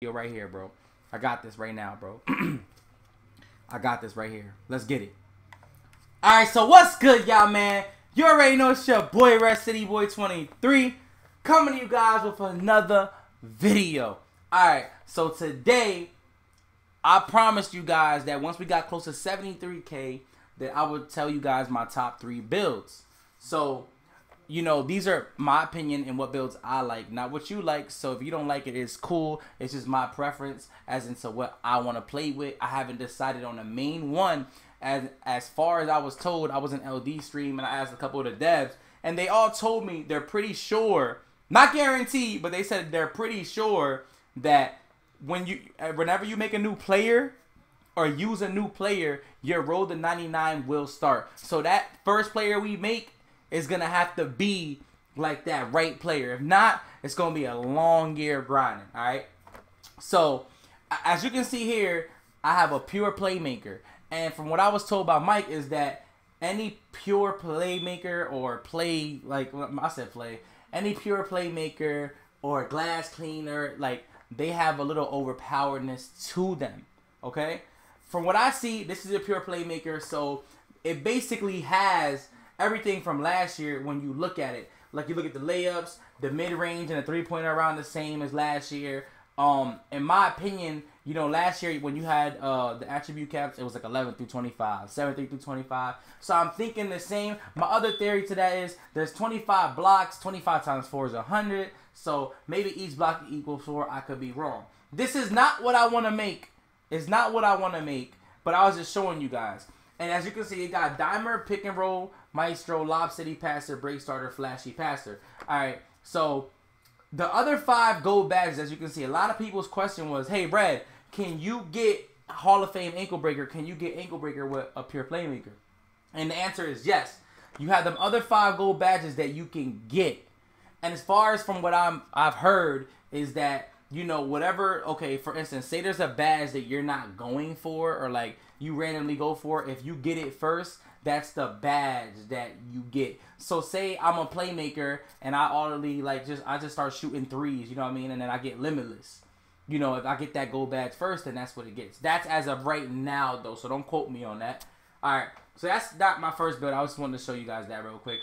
video right here, bro. I got this right now, bro. I got this right here. Let's get it. Alright, so what's good, y'all, man? You already know it's your boy, Red City Boy 23, coming to you guys with another video. Alright, so today, I promised you guys that once we got close to 73K, that I would tell you guys my top 3 builds. So, you know, these are my opinion and what builds I like, not what you like. So if you don't like it, it's cool. It's just my preference as into what I want to play with. I haven't decided on the main one. As far as I was told, I was in LD stream and I asked a couple of the devs, and they all told me they're pretty sure, not guaranteed, but they said they're pretty sure that whenever you make a new player or use a new player, your road to 99 will start. So that first player we make is going to have to be like that right player. If not, it's going to be a long year grinding, all right? So, as you can see here, I have a pure playmaker. And from what I was told by Mike is that any pure playmaker or any pure playmaker or glass cleaner, like, they have a little overpoweredness to them, okay? From what I see, this is a pure playmaker, so it basically has everything from last year when you look at it. Like, you look at the layups, the mid-range, and the three-pointer around the same as last year. In my opinion, you know, last year when you had the attribute caps, it was like 11 through 25, 73 through 25. So I'm thinking the same. My other theory to that is there's 25 blocks. 25 times 4 is 100. So maybe each block equals 4. I could be wrong. This is not what I want to make. It's not what I want to make, but I was just showing you guys. And as you can see, it got Dimer, Pick and Roll, Maestro, Lob City Passer, Break Starter, Flashy Passer. Alright, so the other 5 gold badges, as you can see, a lot of people's question was, hey, Red, can you get Hall of Fame Ankle Breaker? Can you get Ankle Breaker with a pure playmaker? And the answer is yes. You have them other 5 gold badges that you can get. And as far as from what I've heard is that, you know, whatever, okay, for instance, say there's a badge that you're not going for or like you randomly go for, if you get it first, that's the badge that you get. So say I'm a playmaker and I just start shooting threes, you know what I mean? And then I get limitless. You know, if I get that gold badge first, then that's what it gets. That's as of right now, though, so don't quote me on that. Alright, so that's not my first build. I just wanted to show you guys that real quick.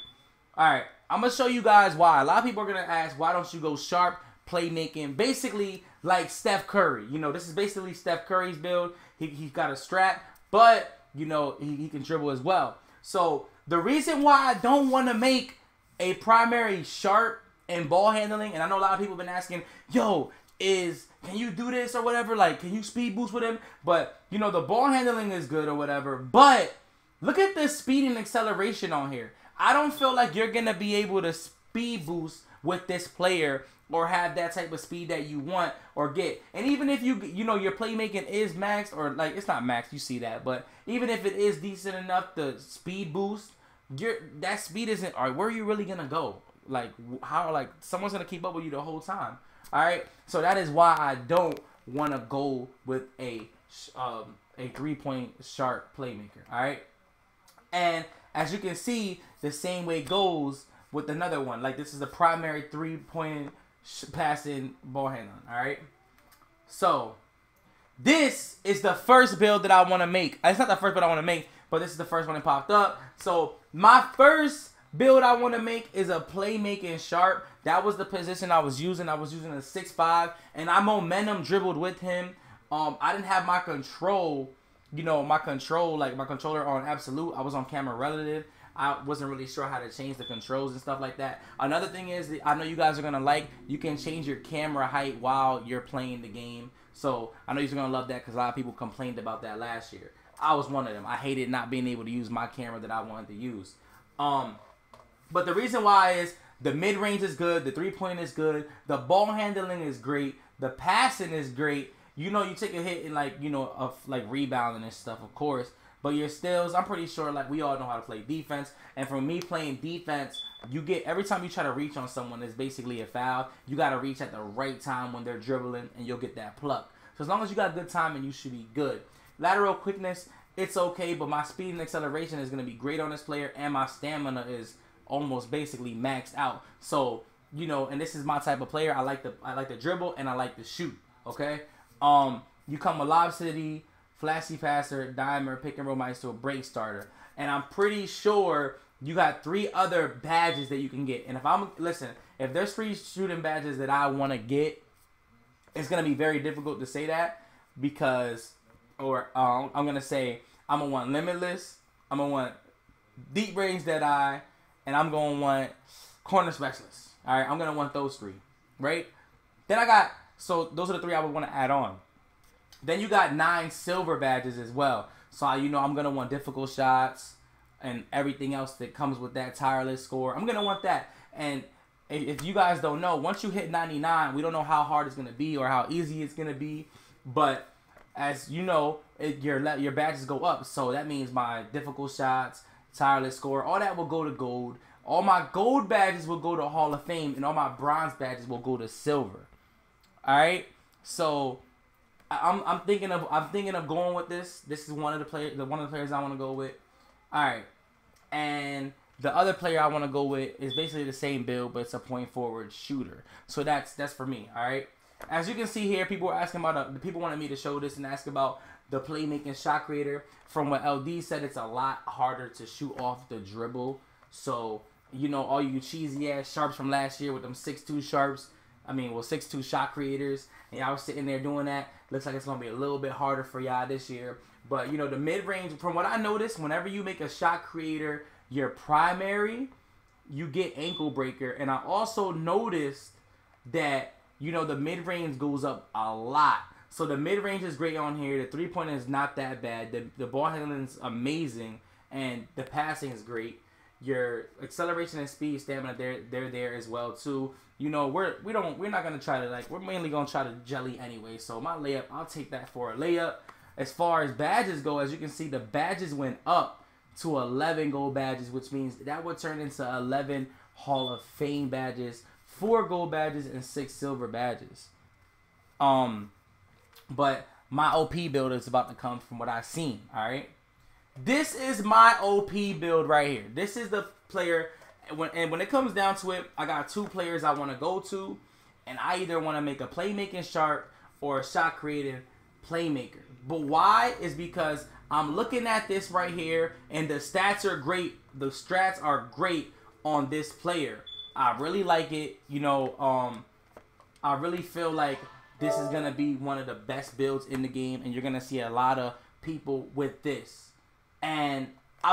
Alright, I'm going to show you guys why. A lot of people are going to ask, why don't you go sharp playmaking? Basically, like Steph Curry. You know, this is basically Steph Curry's build. He's got a strap, but, you know, he can dribble as well. So, the reason why I don't want to make a primary sharp and ball handling, and I know a lot of people have been asking, yo, can you do this or whatever? Like, can you speed boost with him? But, you know, the ball handling is good or whatever. But, look at the speed and acceleration on here. I don't feel like you're going to be able to speed boost with this player or have that type of speed that you want or get. And even if you know, your playmaking is maxed, or like, it's not maxed, you see that. But even if it is decent enough to speed boost, that speed isn't, all right, where are you really going to go? Like, how, like, someone's going to keep up with you the whole time. Alright, so that is why I don't want to go with a 3-point sharp playmaker. Alright, and as you can see, the same way goes with another one. Like, this is the primary 3-point passing ball handling. Alright, so this is the first build that I want to make. It's not the first build I want to make, but this is the first one that popped up. So my first build I want to make is a playmaking sharp. That was the position I was using. I was using a 6'5", and I momentum dribbled with him. I didn't have my control, you know, my controller on absolute. I was on camera relative. I wasn't really sure how to change the controls and stuff like that. Another thing is, I know you guys are going to like, you can change your camera height while you're playing the game. So I know you're going to love that because a lot of people complained about that last year. I was one of them. I hated not being able to use my camera that I wanted to use. But the reason why is the mid-range is good, the 3-point is good, the ball handling is great, the passing is great. You know, you take a hit and, like, you know, of like rebounding and stuff, of course. But your steals, I'm pretty sure, like, we all know how to play defense. And for me playing defense, you get, every time you try to reach on someone, it's basically a foul. You got to reach at the right time when they're dribbling, and you'll get that pluck. So as long as you got good timing, you should be good. Lateral quickness, it's okay, but my speed and acceleration is going to be great on this player, and my stamina is almost basically maxed out. So, you know, and this is my type of player. I like the dribble and I like to shoot. Okay. You come with Lob City, Flashy Passer, Dimer, Pick and Roll Maestro, Break Starter, and I'm pretty sure you got 3 other badges that you can get. And if there's 3 shooting badges that I want to get, it's gonna be very difficult to say that because, I'm gonna say I'm gonna want Limitless, I'm gonna want Deep Range Deadeye, and I'm gonna want Corner Specialist. All right, I'm gonna want those 3, right? Then so those are the 3 I would want to add on. Then you got 9 silver badges as well. So I'm gonna want difficult shots and everything else that comes with that tireless score. I'm gonna want that. And if you guys don't know, once you hit 99, we don't know how hard it's gonna be or how easy it's gonna be. But as you know, your badges go up. So that means my difficult shots, tireless score, all that will go to gold. All my gold badges will go to Hall of Fame, and all my bronze badges will go to silver. All right. So I'm thinking of going with this. This is one of the players I want to go with. All right. And the other player I want to go with is basically the same build, but it's a point forward shooter. So that's for me. All right. As you can see here, people were asking about the people wanted me to show this and ask about the playmaking shot creator. From what LD said, it's a lot harder to shoot off the dribble. So all you cheesy ass sharps from last year with them 6'2" sharps. 6'2" shot creators, and y'all was sitting there doing that. Looks like it's gonna be a little bit harder for y'all this year. But the mid range, from what I noticed, whenever you make a shot creator your primary, you get ankle breaker. And I also noticed that the mid range goes up a lot. So the mid range is great on here. The 3-pointer is not that bad. The ball handling is amazing, and the passing is great. Your acceleration and speed, stamina, they're there as well too. We're not gonna try to we're mainly gonna try to jelly anyway. So my layup, I'll take that for a layup. As far as badges go, as you can see, the badges went up to 11 gold badges, which means that would turn into 11 Hall of Fame badges, 4 gold badges, and 6 silver badges. But my OP build is about to come from what I've seen. All right. This is my OP build right here. This is the player. When it comes down to it, I got 2 players I want to go to. And I either want to make a playmaking sharp or a shot creating playmaker. But why is because I'm looking at this right here. And the stats are great. The strats are great on this player. I really like it. I really feel like this is going to be one of the best builds in the game. And you're going to see a lot of people with this. And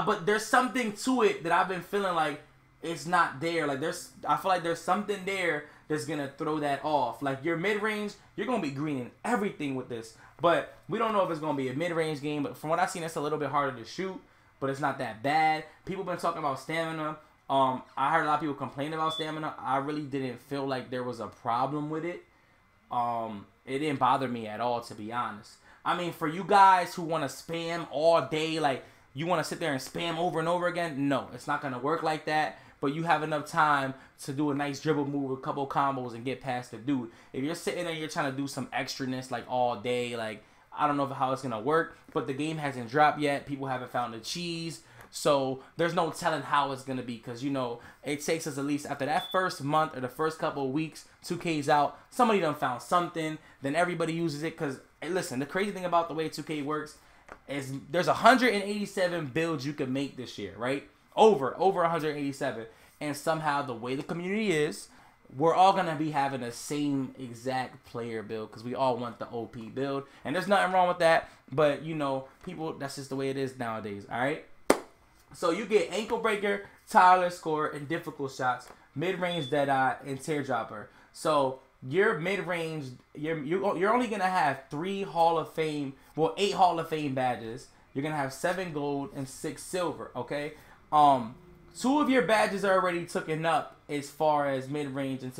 but there's something to it that I've been feeling like it's not there. I feel like there's something there that's gonna throw that off. Like your mid range, you're gonna be greening everything with this. But we don't know if it's gonna be a mid range game. But from what I've seen, it's a little bit harder to shoot, but it's not that bad. People been talking about stamina. I heard a lot of people complain about stamina. I really didn't feel like there was a problem with it. It didn't bother me at all, to be honest. For you guys who want to spam all day, you want to sit there and spam over and over again, no, it's not going to work like that. But you have enough time to do a nice dribble move, a couple combos, and get past the dude. If you're sitting there, you're trying to do some extraness all day, I don't know how it's going to work. But the game hasn't dropped yet. People haven't found the cheese. So there's no telling how it's going to be because, it takes us at least after that first month or the first couple of weeks, 2K's out, somebody done found something, then everybody uses it because, listen, the crazy thing about the way 2K works is there's 187 builds you can make this year, right? Over 187. And somehow the way the community is, we're all going to be having the same exact player build because we all want the OP build. And there's nothing wrong with that. But, people, that's just the way it is nowadays, all right? So you get ankle breaker, tireless score, and difficult shots, mid-range deadeye, and teardropper. So your mid-range, you're only gonna have 8 Hall of Fame badges. You're gonna have 7 gold and 6 silver. Okay. 2 of your badges are already taken up as far as mid-range and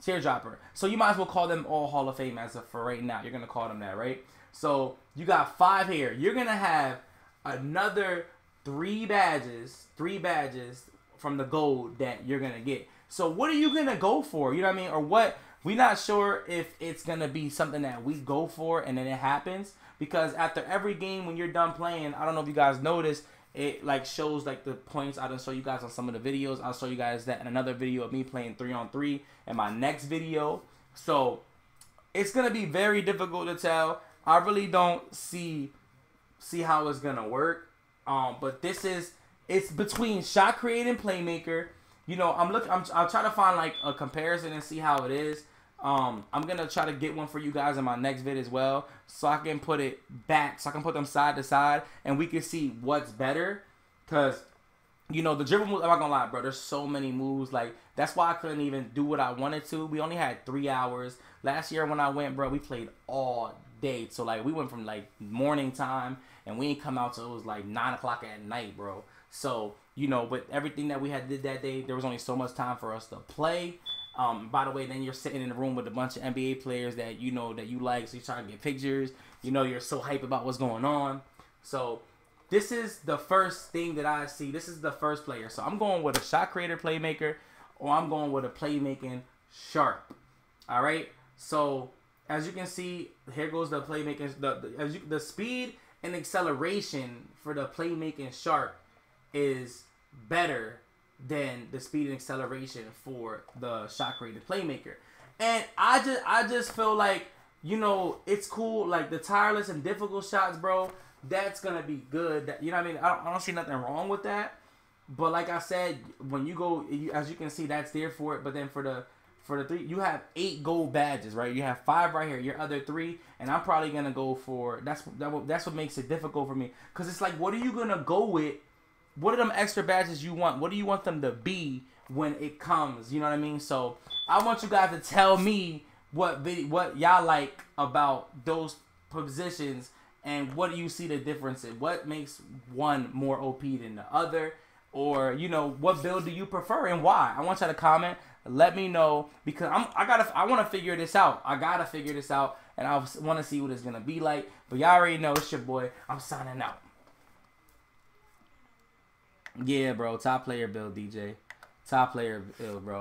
teardropper. So you might as well call them all Hall of Fame as of for right now. You're gonna call them that, right? So you got 5 here. You're gonna have another 3 badges from the gold that you're gonna get. So what are you gonna go for? You know what I mean? Or what? We're not sure if it's gonna be something that we go for and then it happens. Because after every game when you're done playing, I don't know if you guys noticed, it shows the points. I didn't show you guys on some of the videos. I'll show you guys that in another video of me playing 3-on-3 in my next video. So it's gonna be very difficult to tell. I really don't see how it's gonna work. But it's between shot creating playmaker. You know, I'll try to find like a comparison and see how it is. I'm gonna try to get one for you guys in my next vid as well, so I can put it back, so I can put them side to side, and we can see what's better. Cause you know the dribble moves. I'm not gonna lie, bro. There's so many moves. Like that's why I couldn't even do what I wanted to. We only had 3 hours last year when I went, bro. We played all day, so like we went from like morning time, and we ain't come out till it was like 9 o'clock at night, bro. So you know, with everything that we had did that day, there was only so much time for us to play. By the way, then you're sitting in the room with a bunch of NBA players that you know that you like, so you're trying to get pictures. You know, you're so hyped about what's going on. So this is the first thing that I see. This is the first player. So I'm going with a shot creator playmaker, or I'm going with a playmaking sharp. All right. So as you can see, here goes the playmaking. The speed and acceleration for the playmaking sharp is better than the speed and acceleration for the shot created playmaker. And I just feel like, you know, it's cool, like the tireless and difficult shots, bro. That's gonna be good. You know what I mean? I don't see nothing wrong with that. But like I said, when you go, as you can see, that's there for it. But then for the 3, you have 8 gold badges, right? You have 5 right here. Your other 3, and I'm probably gonna go for that's what makes it difficult for me, because it's like, what are you gonna go with? What are them extra badges you want? What do you want them to be when it comes? You know what I mean? So I want you guys to tell me what y'all like about those positions, and what do you see the difference in? What makes one more OP than the other? Or, you know, what build do you prefer and why? I want y'all to comment. Let me know, because I want to figure this out. I gotta figure this out, and I want to see what it's gonna be like. But y'all already know it's your boy. I'm signing out. Yeah, bro. Top player build, DJ. Top player build, bro.